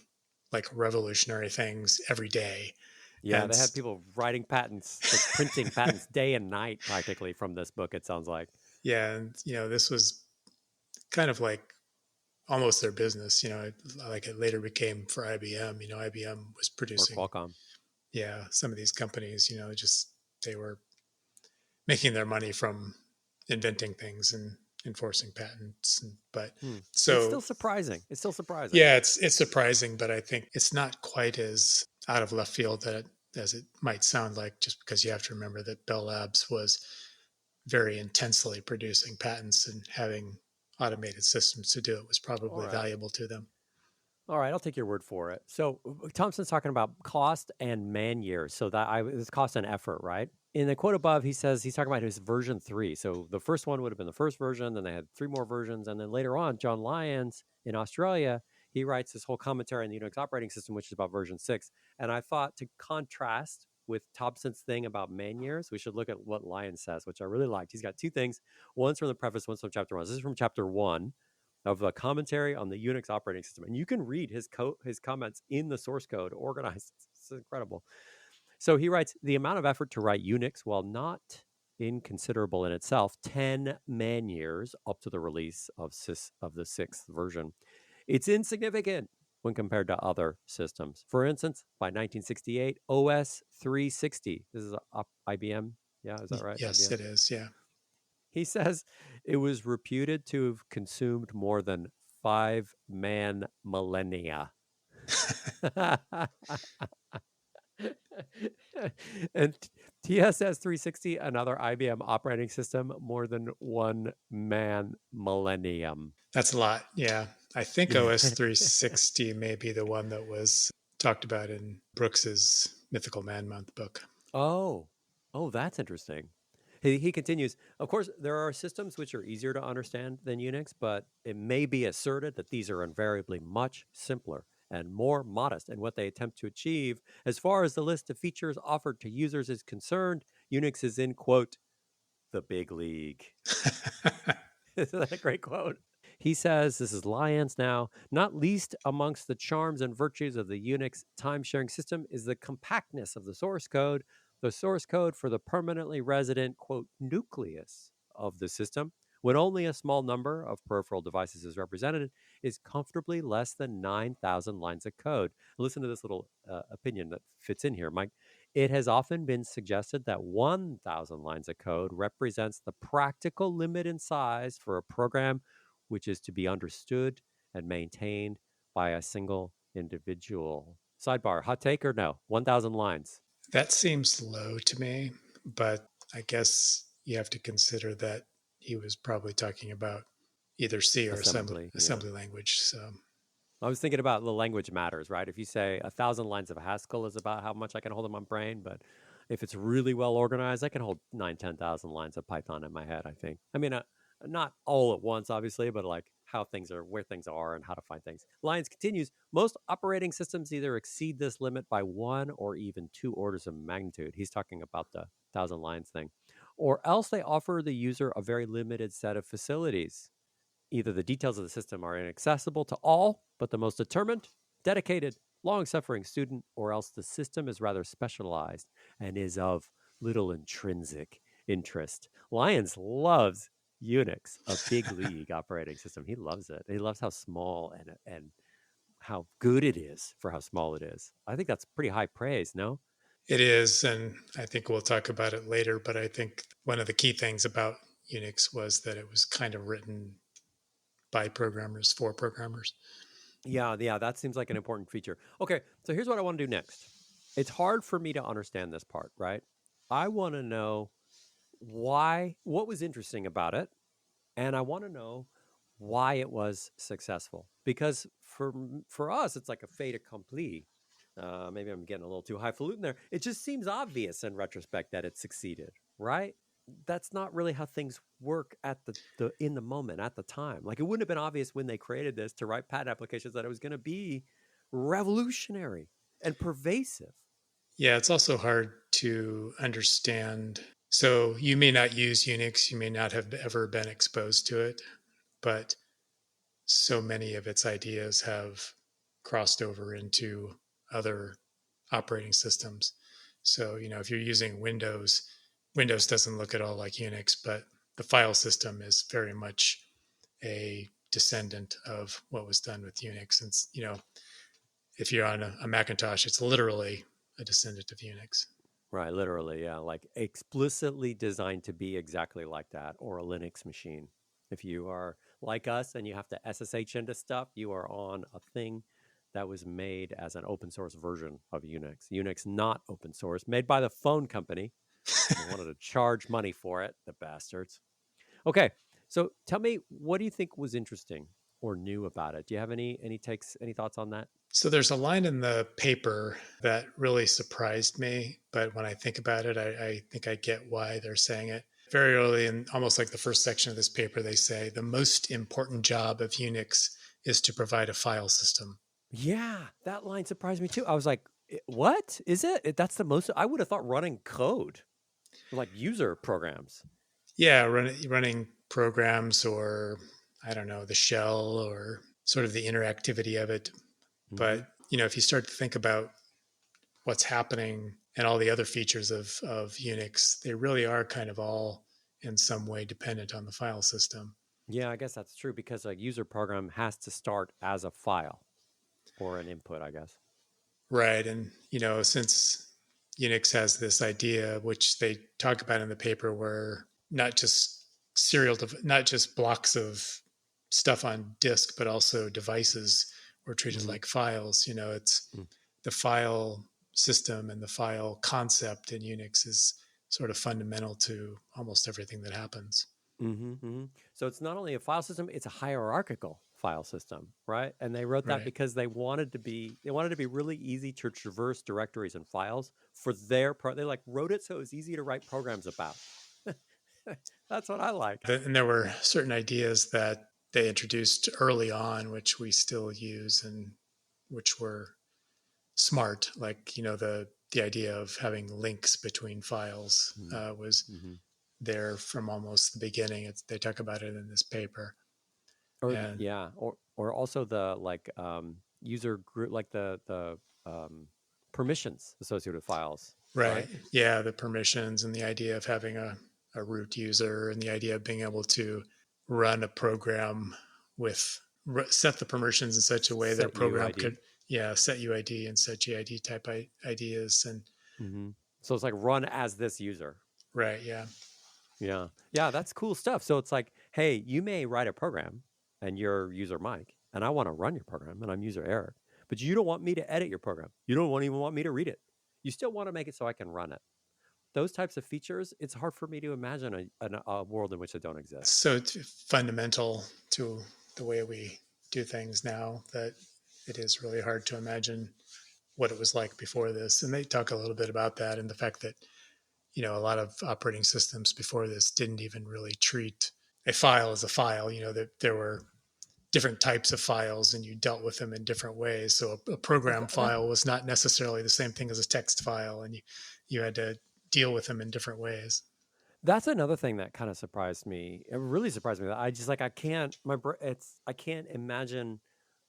like revolutionary things every day, Yeah, and they had people writing patents, like printing patents day and night practically from this book, it sounds like. yeah, and this was kind of like almost their business. Like it later became for IBM. IBM was Or producing, Qualcomm. yeah, some of these companies. Just they were making their money from inventing things and enforcing patents. But Hmm. It's so still surprising. It's still surprising. yeah, it's surprising, but I think it's not quite as out of left field as it might sound like. Just because you have to remember that Bell Labs was very intensely producing patents, and having automated systems to do it was All probably right. valuable to them. All right, I'll take your word for it. So Thompson's talking about cost and man years. So that it's cost and effort, right? In the quote above, he says he's talking about his version 3. So the first one would have been the first version, then they had 3 more versions, and then later on, John Lyons in Australia, he writes this whole commentary on the Unix operating system, which is about version 6. And I thought to contrast with Thompson's thing about man years, we should look at what Lyons says, which I really liked. He's got 2 things. One's from the preface, one's from chapter 1. This is from chapter 1 of a commentary on the Unix operating system, and you can read his comments in the source code organized. It's incredible. So he writes the amount of effort to write Unix, while not inconsiderable in itself, 10 man years up to the release of the sixth version. It's insignificant when compared to other systems. For instance, by 1968, OS 360. This is IBM. Yeah, is that right? Yes, IBM. it is. Yeah. He says it was reputed to have consumed more than 5 man millennia. And TSS 360, another IBM operating system, more than 1 man millennium. That's a lot. Yeah. I think Yeah. OS 360 may be the one that was talked about in Brooks's Mythical Man Month book. Oh, oh, that's interesting. He continues, of course, there are systems which are easier to understand than Unix, but it may be asserted that these are invariably much simpler and more modest in what they attempt to achieve. As far as the list of features offered to users is concerned, Unix is in, quote, the big league. Isn't that a great quote? He says, this is Lyons now, not least amongst the charms and virtues of the Unix time sharing system is the compactness of the source code for the permanently resident, quote, nucleus of the system, when only a small number of peripheral devices is represented, is comfortably less than 9,000 lines of code. Listen to this little opinion that fits in here, Mike. It has often been suggested that 1,000 lines of code represents the practical limit in size for a program which is to be understood and maintained by a single individual. Sidebar, hot take or no? 1,000 lines. That seems low to me, but I guess you have to consider that he was probably talking about either C or Assembly, yeah. assembly language. So I was thinking about the language matters, right? If you say 1,000 lines of Haskell is about how much I can hold in my brain, but if it's really well organized, I can hold 10,000 lines of Python in my head, I think. I mean, not all at once, obviously, but like how things are, where things are, and how to find things. Lyons continues, most operating systems either exceed this limit by one or even two orders of magnitude. He's talking about the thousand lines thing. Or else they offer the user a very limited set of facilities. Either the details of the system are inaccessible to all, but the most determined, dedicated, long suffering student, or else the system is rather specialized and is of little intrinsic interest. Lyons loves Unix, a big league operating system. He loves it. He loves how small and how good it is for how small it is. I think that's pretty high praise, no? It is, and I think we'll talk about it later, but I think one of the key things about Unix was that it was kind of written by programmers for programmers. Yeah, that seems like an important feature. Okay, so here's what I want to do next. It's hard for me to understand this part, right? I want to know what was interesting about it, and I want to know why it was successful. Because for us, it's like a fait accompli. Maybe I'm getting a little too highfalutin there. It just seems obvious in retrospect that it succeeded, right? That's not really how things work at the in the moment at the time. Like it wouldn't have been obvious when they created this to write patent applications that it was going to be revolutionary and pervasive. Yeah, it's also hard to understand. So you may not use Unix, you may not have ever been exposed to it, but so many of its ideas have crossed over into other operating systems. So, if you're using Windows, Windows doesn't look at all like Unix, but the file system is very much a descendant of what was done with Unix. And, if you're on a Macintosh, it's literally a descendant of Unix. Right, literally, yeah, like explicitly designed to be exactly like that, or a Linux machine. If you are like us and you have to SSH into stuff, you are on a thing that was made as an open source version of Unix. Unix not open source, made by the phone company. They wanted to charge money for it, the bastards. Okay, so tell me, what do you think was interesting or new about it? Do you have any takes, any thoughts on that? So there's a line in the paper that really surprised me, but when I think about it, I think I get why they're saying it. Very early in almost like the first section of this paper, they say the most important job of Unix is to provide a file system. Yeah, that line surprised me too. I was like, "What is it? That's the most." I would have thought running code, like user programs. Yeah, running programs, or I don't know, the shell, or sort of the interactivity of it. Hmm. But, if you start to think about what's happening and all the other features of Unix, they really are kind of all in some way dependent on the file system. Yeah, I guess that's true because a user program has to start as a file or an input, I guess. Right. And, since Unix has this idea, which they talk about in the paper, where not just not just blocks of stuff on disk, but also devices were treated Hmm. like files. It's the file system and the file concept in Unix is sort of fundamental to almost everything that happens. Hmm. Hmm. So it's not only a file system; it's a hierarchical file system, right? And they wrote that Right. because they wanted to be really easy to traverse directories and files for their pro. They like wrote it so it was easy to write programs about. That's what I like. And there were certain ideas that they introduced early on, which we still use and which were smart. Like, the idea of having links between files was Mm-hmm. there from almost the beginning. They talk about it in this paper. Or And yeah, or also the like user group, like the permissions associated with files, right, right? yeah, the permissions and the idea of having a root user and the idea of being able to run a program with set the permissions in such a way that a Set program UID. could, yeah, set UID and set GID type ideas. And Mm-hmm. So it's like run as this user. right, yeah. Yeah, yeah, that's cool stuff. So it's like, hey, you may write a program, and you're user Mike, and I want to run your program, and I'm user Eric, but you don't want me to edit your program. You don't even want me to read it. You still want to make it so I can run it. Those types of features, it's hard for me to imagine a world in which they don't exist. So it's fundamental to the way we do things now that it is really hard to imagine what it was like before this. And they talk a little bit about that and the fact that, a lot of operating systems before this didn't even really treat a file as a file. That there were different types of files and you dealt with them in different ways. So a program That file was not necessarily the same thing as a text file, and you had to deal with them in different ways. That's another thing that kind of surprised me. It really surprised me that I just like I can't it's I can't imagine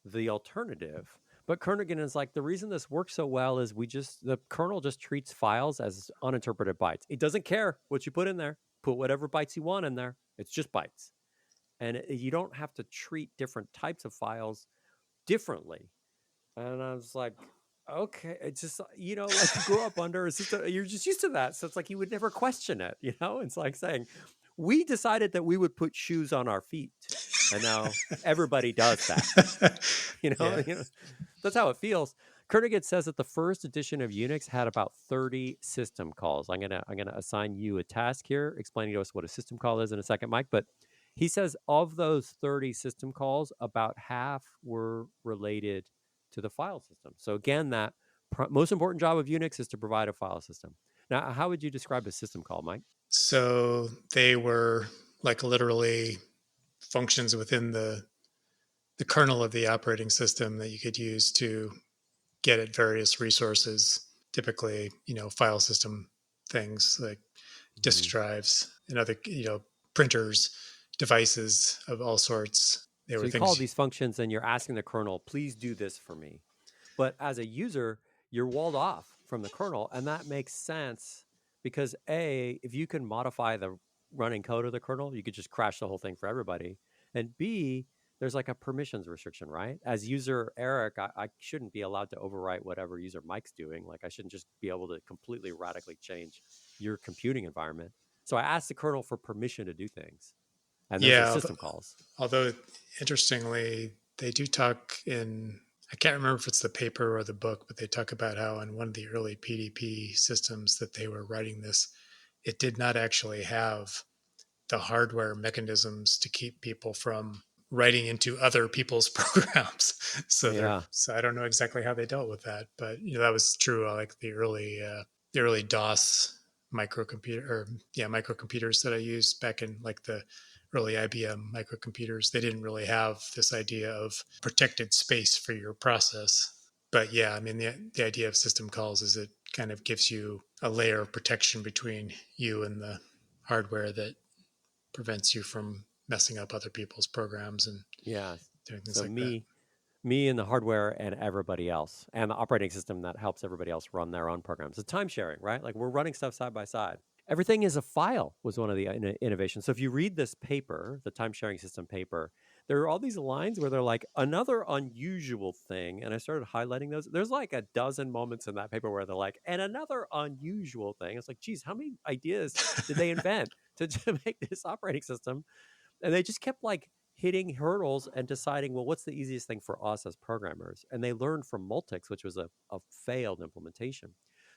the alternative. But Kernighan is like the reason this works so well is the kernel just treats files as uninterpreted bytes. It doesn't care what you put in there. Put whatever bytes you want in there. It's just bytes. And you don't have to treat different types of files differently. And I was like, okay, it's just like you grow up under a system, you're just used to that. So it's like you would never question it. It's like saying we decided that we would put shoes on our feet, and now everybody does that. You know, Yeah. you know, that's how it feels. Kernighan says that the first edition of Unix had about 30 system calls. I'm gonna assign you a task here, explaining to us what a system call is in a second, Mike. But he says of those 30 system calls, about half were related to the file system. So again, that most important job of Unix is to provide a file system. Now, how would you describe a system call, Mike? So they were like literally functions within the kernel of the operating system that you could use to get at various resources, typically, file system things like disk Mhm. drives and other, printers, devices of all sorts. They So were you call things. these functions and you're asking the kernel, please do this for me. But as a user, you're walled off from the kernel. And that makes sense because A, if you can modify the running code of the kernel, you could just crash the whole thing for everybody. And B, there's like a permissions restriction, right? As user Eric, I shouldn't be allowed to overwrite whatever user Mike's doing. Like I shouldn't just be able to completely radically change your computing environment. So I asked the kernel for permission to do things. And those are Yeah, system calls. although interestingly, they do talk in, I can't remember if it's the paper or the book, but they talk about how in one of the early PDP systems that they were writing this, it did not actually have the hardware mechanisms to keep people from writing into other people's programs. Yeah. So I don't know exactly how they dealt with that, but that was true. Like the early DOS microcomputer, or yeah, microcomputers that I used back in like the early IBM microcomputers. They didn't really have this idea of protected space for your process. But yeah, I mean the idea of system calls is it kind of gives you a layer of protection between you and the hardware that prevents you from messing up other people's programs and Yeah. doing things So like that. me and the hardware and everybody else, and the operating system that helps everybody else run their own programs. It's time sharing, right? Like we're running stuff side by side. Everything is a file was one of the innovations. So if you read this paper, the time sharing system paper, there are all these lines where they're like another unusual thing, and I started highlighting those. There's like a dozen moments in that paper where they're like, and another unusual thing. It's like, geez, how many ideas did they invent to make this operating system? And they just kept like hitting hurdles and deciding, well, what's the easiest thing for us as programmers? And they learned from Multics, which was a failed implementation.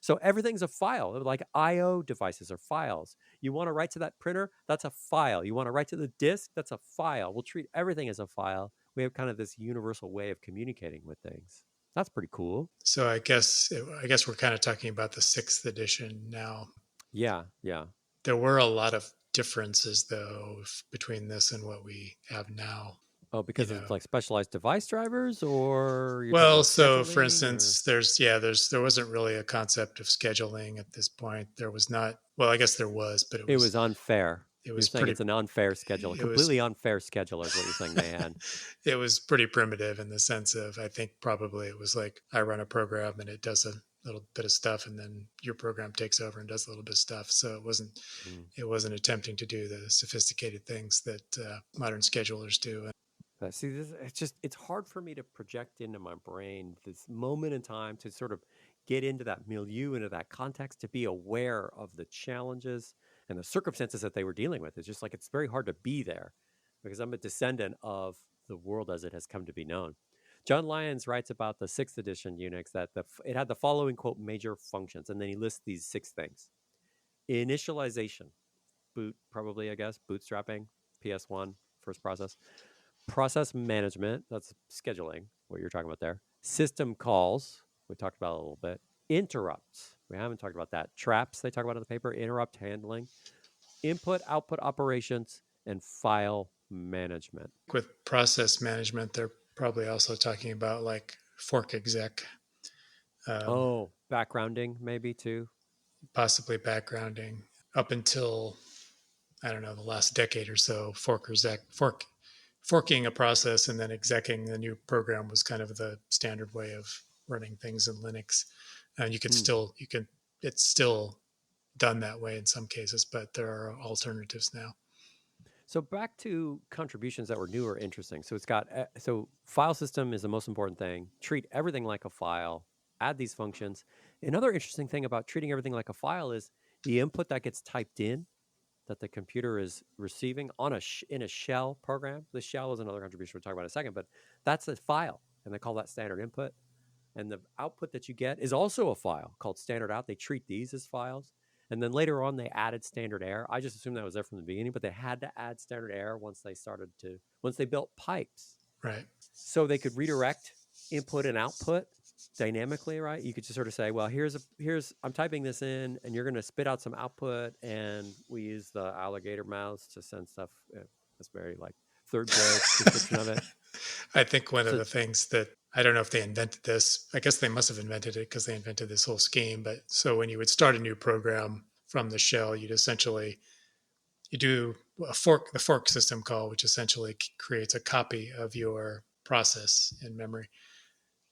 So everything's a file. Like IO devices are files. You want to write to that printer? That's a file. You want to write to the disk? That's a file. We'll treat everything as a file. We have kind of this universal way of communicating with things. That's pretty cool. So I guess we're kind of talking about the sixth edition now. Yeah, yeah. There were a lot of differences though between this and what we have now. Oh, You because of know, like specialized device drivers, or you're talking well, about so for scheduling, or instance, there wasn't really a concept of scheduling at this point. There was not. Well, I guess there was, but it was unfair. it You're was saying pretty it's an unfair schedule, a it was completely unfair scheduler is what you're saying they had. it was pretty primitive in the sense of I think probably it was like I run a program and it does a little bit of stuff and then your program takes over and does a little bit of stuff. So Mm. it wasn't attempting to do the sophisticated things that modern schedulers do. But see, it's hard for me to project into my brain this moment in time to sort of get into that milieu, into that context, to be aware of the challenges and the circumstances that they were dealing with. It's just like it's very hard to be there because I'm a descendant of the world as it has come to be known. John Lyons writes about the sixth edition Unix that it had the following quote major functions, and then he lists these six things: initialization, boot, probably, I guess, bootstrapping, PS1, first process management, that's scheduling, what you're talking about there, system calls, we talked about a little bit, interrupts, we haven't talked about that, traps, they talk about in the paper, interrupt handling, input output operations, and file management. With process management, they're probably also talking about like fork exec, um, Oh, backgrounding maybe too. possibly backgrounding. Up until, I don't know, the last decade or so, forking a process and then execing the new program was kind of the standard way of running things in Linux. And Hmm. it's still done that way in some cases, but there are alternatives now. So back to contributions that were new or interesting. So it's got so file system is the most important thing. Treat everything like a file. Add these functions. Another interesting thing about treating everything like a file is the input that gets typed in that the computer is receiving on in a shell program. The shell is another contribution we'll talk about in a second, but that's a file, and they call that standard input. And the output that you get is also a file called standard out. They treat these as files. And then later on, they added standard error. I just assumed that was there from the beginning, but they had to add standard error once they built pipes. Right. So they could redirect input and output dynamically, right? You could just sort of say, well, I'm typing this in and you're going to spit out some output. And we use the alligator mouse to send stuff. That's very like third grade description of it. I think one of So the things that I don't know if they invented this. I guess they must have invented it because they invented this whole scheme. But so when you would start a new program from the shell, you do the fork system call, which essentially creates a copy of your process in memory.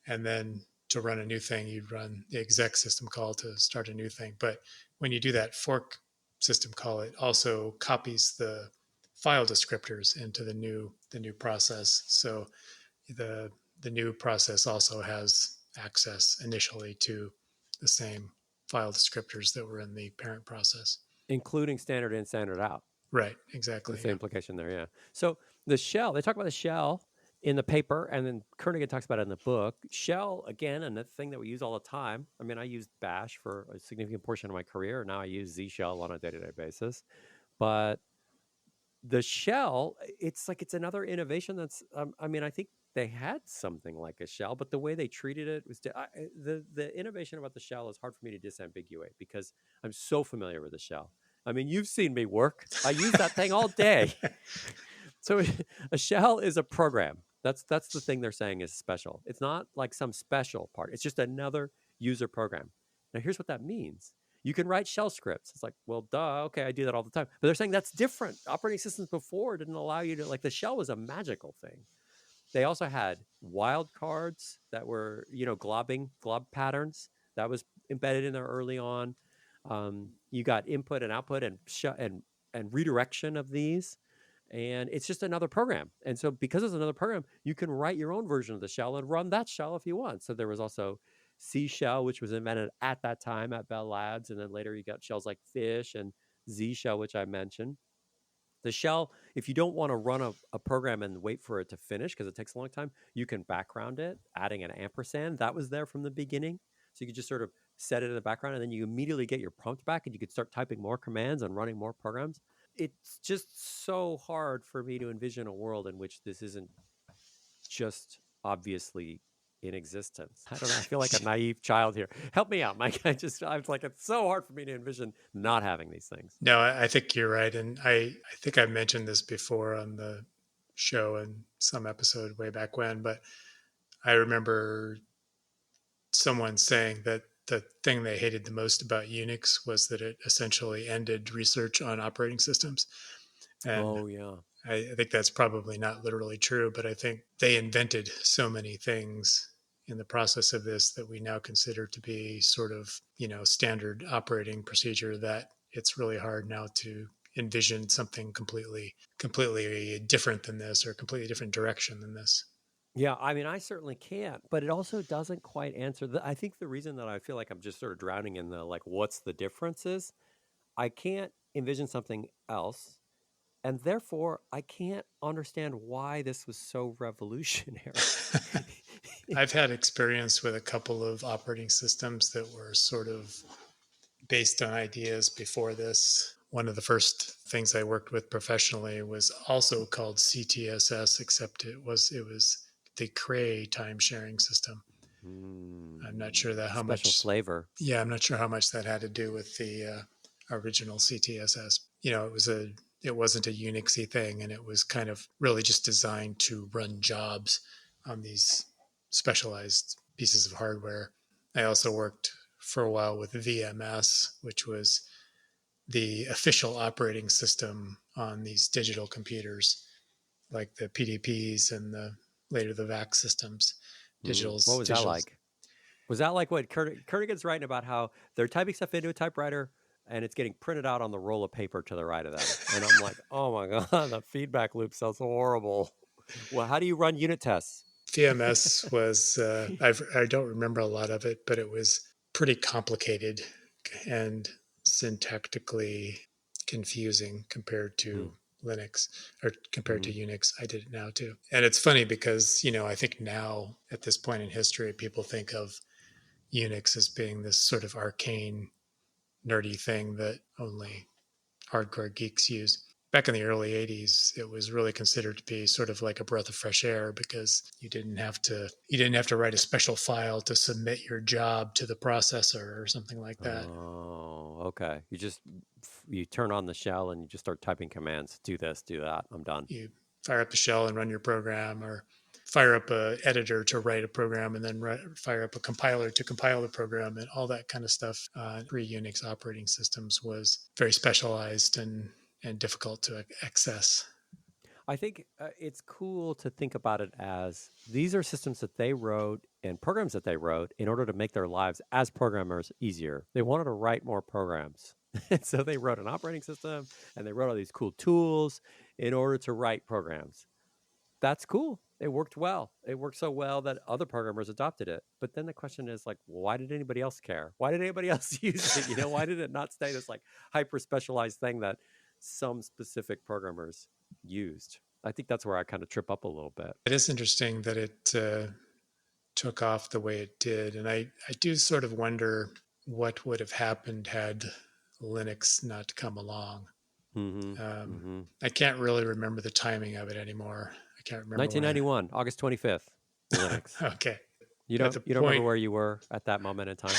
And then to run a new thing, you'd run the exec system call to start a new thing. But when you do that fork system call, it also copies the file descriptors into the new process. So the the new process also has access initially to the same file descriptors that were in the parent process. including standard in, standard out. Right, The exactly. same Yeah. implication there, yeah. So the shell, they talk about the shell in the paper, and then Kernigan talks about it in the book. Shell, again, another thing that we use all the time. I mean, I used Bash for a significant portion of my career. Now I use Z Shell on a day-to-day basis. But the shell, it's another innovation that's. I mean, I think they had something like a shell, but the way they treated it was the innovation about the shell is hard for me to disambiguate because I'm so familiar with the shell. I mean, you've seen me work. I use that thing all day. So a shell is a program. That's the thing they're saying is special. It's not like some special part. It's just another user program. Now here's what that means. You can write shell scripts. It's like, well, duh, okay, I do that all the time. But they're saying that's different. Operating systems before didn't allow you to, like, the shell was a magical thing. They also had wildcards that were, glob patterns that was embedded in there early on. You got input and output and redirection of these, and it's just another program. And so because it's another program, you can write your own version of the shell and run that shell if you want. So there was also C shell, which was invented at that time at Bell Labs, and then later you got shells like Fish and Z shell, which I mentioned. The shell, if you don't want to run a program and wait for it to finish because it takes a long time, you can background it, adding an ampersand. That was there from the beginning. So you could just sort of set it in the background and then you immediately get your prompt back and you could start typing more commands and running more programs. It's just so hard for me to envision a world in which this isn't just obviously in existence. I don't know. I feel like a naive child here. Help me out, Mike. I was like, it's so hard for me to envision not having these things. No, I think you're right. And I think I've mentioned this before on the show in some episode way back when, but I remember someone saying that the thing they hated the most about Unix was that it essentially ended research on operating systems. And Oh, yeah. I think that's probably not literally true, but I think they invented so many things in the process of this that we now consider to be sort of, standard operating procedure that it's really hard now to envision something completely different than this or completely different direction than this. Yeah, I mean, I certainly can't, but it also doesn't quite answer I think the reason that I feel like I'm just sort of drowning in the like, what's the difference is I can't envision something else. And therefore, I can't understand why this was so revolutionary. I've had experience with a couple of operating systems that were sort of based on ideas before this. One of the first things I worked with professionally was also called CTSS, except it was the Cray time sharing system. I'm not sure that how Special much. flavor. Yeah, I'm not sure how much that had to do with the original CTSS. It was it wasn't a Unixy thing, and it was kind of really just designed to run jobs on these specialized pieces of hardware. I also worked for a while with VMS, which was the official operating system on these digital computers, like the PDPs and the later the VAX systems, What was that digital. like? Was that like what Kernigan's writing about how they're typing stuff into a typewriter and it's getting printed out on the roll of paper to the right of them? And I'm like, oh my God, the feedback loop sounds horrible. Well, how do you run unit tests? VMS was I don't remember a lot of it, but it was pretty complicated and syntactically confusing compared Hmm. to Linux or compared to Hmm. Unix. I did it now too. And it's funny because, I think now at this point in history, people think of Unix as being this sort of arcane, nerdy thing that only hardcore geeks use. Back in the early 80s, it was really considered to be sort of like a breath of fresh air because you didn't have to write a special file to submit your job to the processor or something like that. Oh, okay. You turn on the shell and you just start typing commands. Do this, do that. I'm done. You fire up the shell and run your program, or fire up a editor to write a program, and then fire up a compiler to compile the program, and all that kind of stuff. Pre-Unix operating systems was very specialized and difficult to access. I think it's cool to think about it as these are systems that they wrote and programs that they wrote in order to make their lives as programmers easier. They wanted to write more programs. And so they wrote an operating system and they wrote all these cool tools in order to write programs. That's cool. It worked well. It worked so well that other programmers adopted it. But then the question is like, why did anybody else care? Why did anybody else use it? Why did it not stay this like hyper specialized thing that some specific programmers used? I think that's where I kind of trip up a little bit. It is interesting that it took off the way it did. And I do sort of wonder what would have happened had Linux not come along. Mm-hmm. Um, Mm-hmm. I can't really remember the timing of it anymore. I can't remember when 1991, August 25th, Linux. okay. You At don't the you don't remember point, where you were at that moment in time?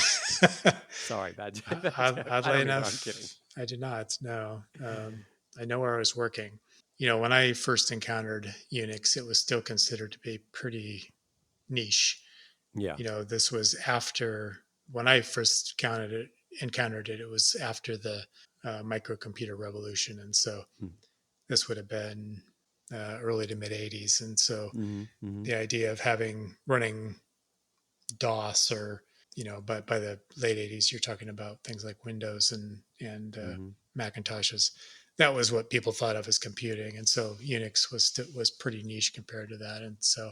Sorry, bad, bad joke. I oddly don't even. I'm kidding. enough, I did not know. I know where I was working. When I first encountered Unix, it was still considered to be pretty niche. Yeah. This was after when I first encountered it. It was after the microcomputer revolution, and so this would have been early to mid '80s. And so Mm-hmm. Mm-hmm. the idea of running DOS, or but by the late '80s, you're talking about things like Windows and Mm-hmm. Macintoshes. That was what people thought of as computing, and so Unix was pretty niche compared to that. And so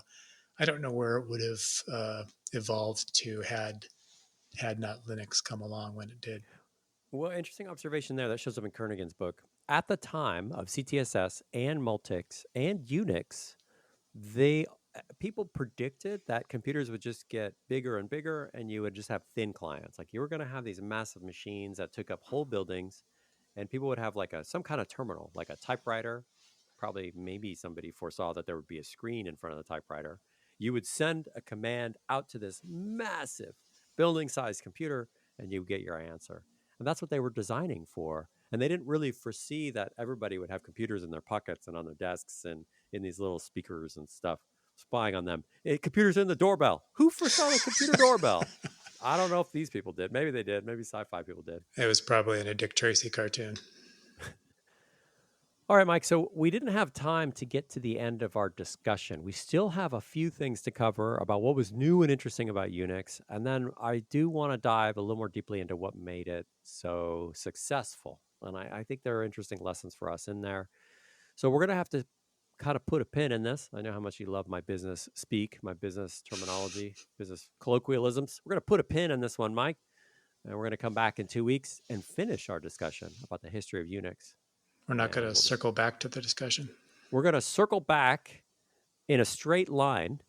I don't know where it would have evolved to had not Linux come along when it did. Well, interesting observation there. That shows up in Kernighan's book. At the time of CTSS and Multics and Unix, they people predicted that computers would just get bigger and bigger, and you would just have thin clients. Like you were going to have these massive machines that took up whole buildings, and people would have like some kind of terminal, like a typewriter. Probably, maybe somebody foresaw that there would be a screen in front of the typewriter. You would send a command out to this massive building-sized computer, and you would get your answer. And that's what they were designing for. And they didn't really foresee that everybody would have computers in their pockets and on their desks and in these little speakers and stuff spying on them. Computers in the doorbell. Who foresaw the computer doorbell? I don't know if these people did. Maybe they did. Maybe sci-fi people did. It was probably in a Dick Tracy cartoon. All right, Mike. So we didn't have time to get to the end of our discussion. We still have a few things to cover about what was new and interesting about Unix. And then I do want to dive a little more deeply into what made it so successful. And I think there are interesting lessons for us in there. So we're going to have to kind of put a pin in this. I know how much you love my business speak, my business terminology, business colloquialisms. We're going to put a pin in this one, Mike. And we're going to come back in 2 weeks and finish our discussion about the history of Unix. We're not going And to circle back to the discussion. we're going to circle back in a straight line,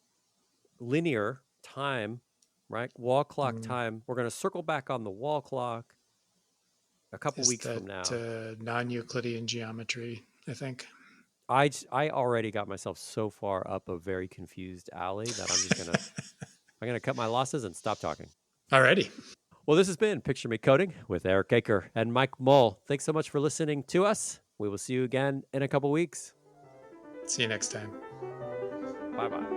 linear time, right? Wall clock time. We're going to circle back on the wall clock a couple Is weeks that from now. non-Euclidean geometry, I think? I already got myself so far up a very confused alley that I'm just going to I'm going to cut my losses and stop talking. Alrighty. Well, this has been Picture Me Coding with Eric Aker and Mike Mull. Thanks so much for listening to us. We will see you again in a couple weeks. See you next time. Bye bye.